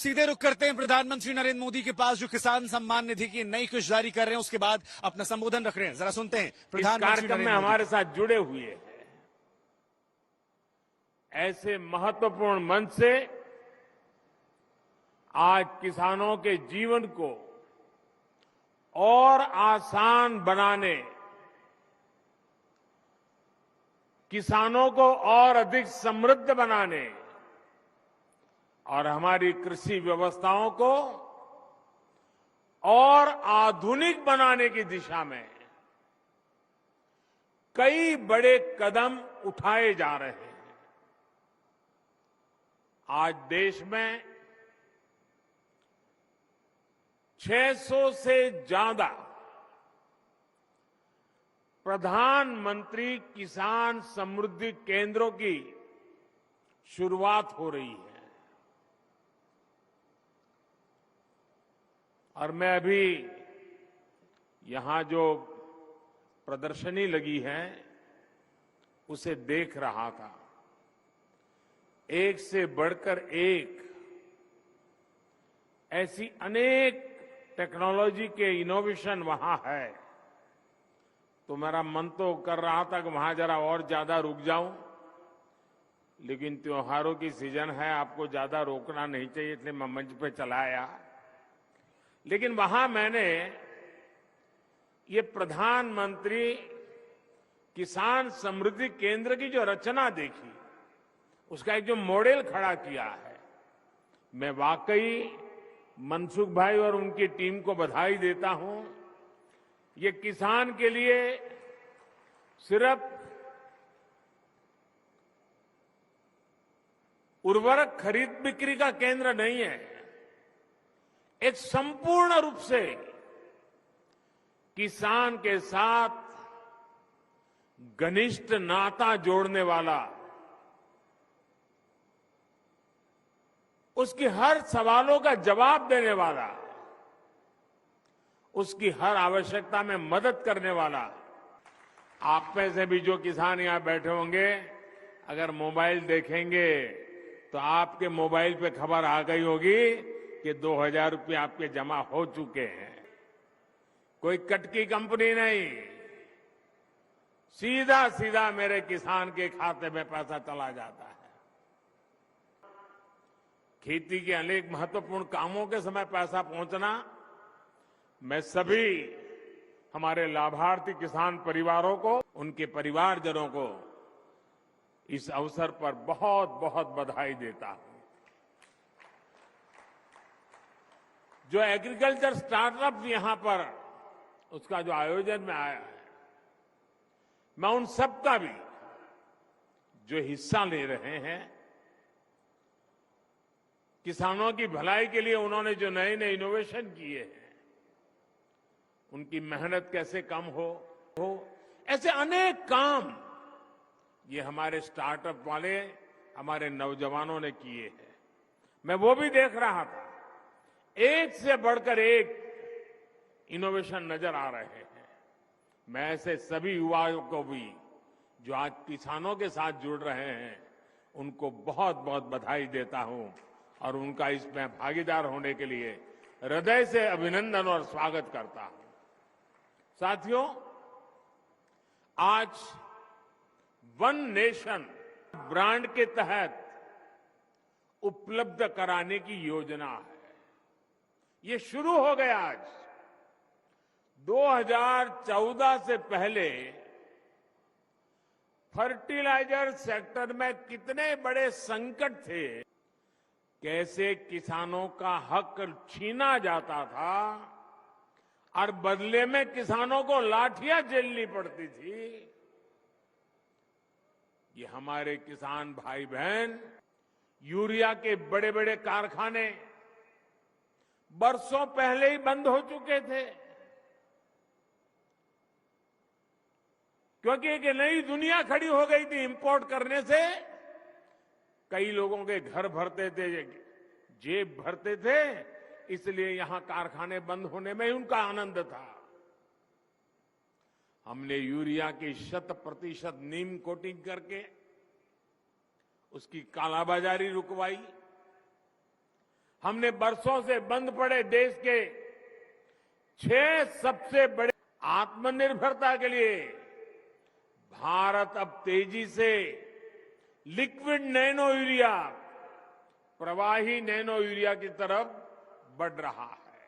सीधे रुख करते हैं प्रधानमंत्री नरेंद्र मोदी के पास, जो किसान सम्मान निधि की नई किस्त जारी कर रहे हैं, उसके बाद अपना संबोधन रख रहे हैं। जरा सुनते हैं इस प्रधानमंत्री कार्यक्रम में नरेंद्र मोदी। हमारे साथ जुड़े हुए हैं। ऐसे महत्वपूर्ण मंच से आज किसानों के जीवन को और आसान बनाने, किसानों को और अधिक समृद्ध बनाने और हमारी कृषि व्यवस्थाओं को और आधुनिक बनाने की दिशा में कई बड़े कदम उठाए जा रहे हैं। आज देश में 600 से ज्यादा प्रधानमंत्री किसान समृद्धि केंद्रों की शुरुआत हो रही है। और मैं अभी यहां जो प्रदर्शनी लगी है उसे देख रहा था। एक से बढ़कर एक ऐसी अनेक टेक्नोलॉजी के इनोवेशन वहां है, तो मेरा मन तो कर रहा था कि वहां जरा और ज्यादा रुक जाऊं, लेकिन त्योहारों की सीजन है, आपको ज्यादा रोकना नहीं चाहिए, इसलिए मैं मंच पे चला आया। लेकिन वहां मैंने ये प्रधानमंत्री किसान समृद्धि केंद्र की जो रचना देखी, उसका एक जो मॉडल खड़ा किया है, मैं वाकई मनसुख भाई और उनकी टीम को बधाई देता हूं। ये किसान के लिए सिर्फ उर्वरक खरीद बिक्री का केंद्र नहीं है, एक संपूर्ण रूप से किसान के साथ घनिष्ठ नाता जोड़ने वाला, उसकी हर सवालों का जवाब देने वाला, उसकी हर आवश्यकता में मदद करने वाला। आप में से भी जो किसान यहां बैठे होंगे, अगर मोबाइल देखेंगे तो आपके मोबाइल पे खबर आ गई होगी कि 2000 रुपये आपके जमा हो चुके हैं। कोई कटकी कंपनी नहीं, सीधा सीधा मेरे किसान के खाते में पैसा चला जाता है। खेती के अनेक महत्वपूर्ण कामों के समय पैसा पहुंचना, मैं सभी हमारे लाभार्थी किसान परिवारों को, उनके परिवारजनों को इस अवसर पर बहुत बहुत बधाई देता हूं। जो एग्रीकल्चर स्टार्टअप यहां पर उसका जो आयोजन में आया है, मैं उन सबका भी जो हिस्सा ले रहे हैं, किसानों की भलाई के लिए उन्होंने जो नए नए इनोवेशन किए हैं, उनकी मेहनत कैसे कम हो ऐसे अनेक काम ये हमारे स्टार्टअप वाले, हमारे नौजवानों ने किए हैं। मैं वो भी देख रहा था, एक से बढ़कर एक इनोवेशन नजर आ रहे हैं। मैं ऐसे सभी युवाओं को भी जो आज किसानों के साथ जुड़ रहे हैं, उनको बहुत बहुत बधाई देता हूं और उनका इसमें भागीदार होने के लिए हृदय से अभिनंदन और स्वागत करता हूं। साथियों, आज वन नेशन ब्रांड के तहत उपलब्ध कराने की योजना है। ये शुरू हो गया आज। 2014 से पहले फर्टिलाइजर सेक्टर में कितने बड़े संकट थे, कैसे किसानों का हक छीना जाता था और बदले में किसानों को लाठियां झेलनी पड़ती थी। ये हमारे किसान भाई बहन, यूरिया के बड़े बड़े कारखाने बरसों पहले ही बंद हो चुके थे, क्योंकि एक नई दुनिया खड़ी हो गई थी। इंपोर्ट करने से कई लोगों के घर भरते थे, जेब भरते थे, इसलिए यहां कारखाने बंद होने में ही उनका आनंद था। हमने यूरिया की 100% नीम कोटिंग करके उसकी कालाबाजारी रुकवाई। हमने बरसों से बंद पड़े देश के 6 सबसे बड़े आत्मनिर्भरता के लिए भारत अब तेजी से लिक्विड नैनो यूरिया, प्रवाही नैनो यूरिया की तरफ बढ़ रहा है।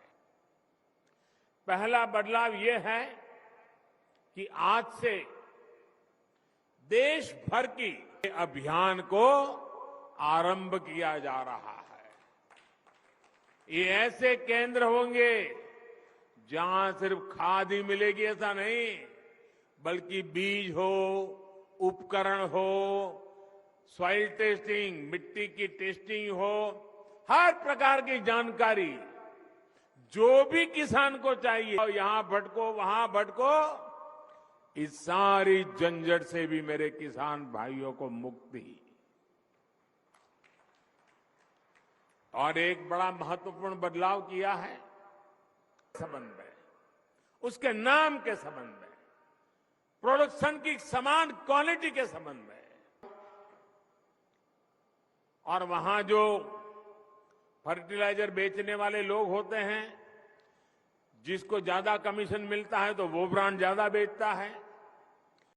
पहला बदलाव यह है कि आज से देश भर की अभियान को आरंभ किया जा रहा है। ये ऐसे केंद्र होंगे जहां सिर्फ खाद ही मिलेगी ऐसा नहीं, बल्कि बीज हो, उपकरण हो, सॉइल टेस्टिंग, मिट्टी की टेस्टिंग हो, हर प्रकार की जानकारी जो भी किसान को चाहिए, यहां भटको वहां भटको, इस सारी झंझट से भी मेरे किसान भाइयों को मुक्ति। और एक बड़ा महत्वपूर्ण बदलाव किया है संबंध में, उसके नाम के संबंध में, प्रोडक्शन की समान क्वालिटी के संबंध में। और वहां जो फर्टिलाइजर बेचने वाले लोग होते हैं, जिसको ज्यादा कमीशन मिलता है तो वो ब्रांड ज्यादा बेचता है,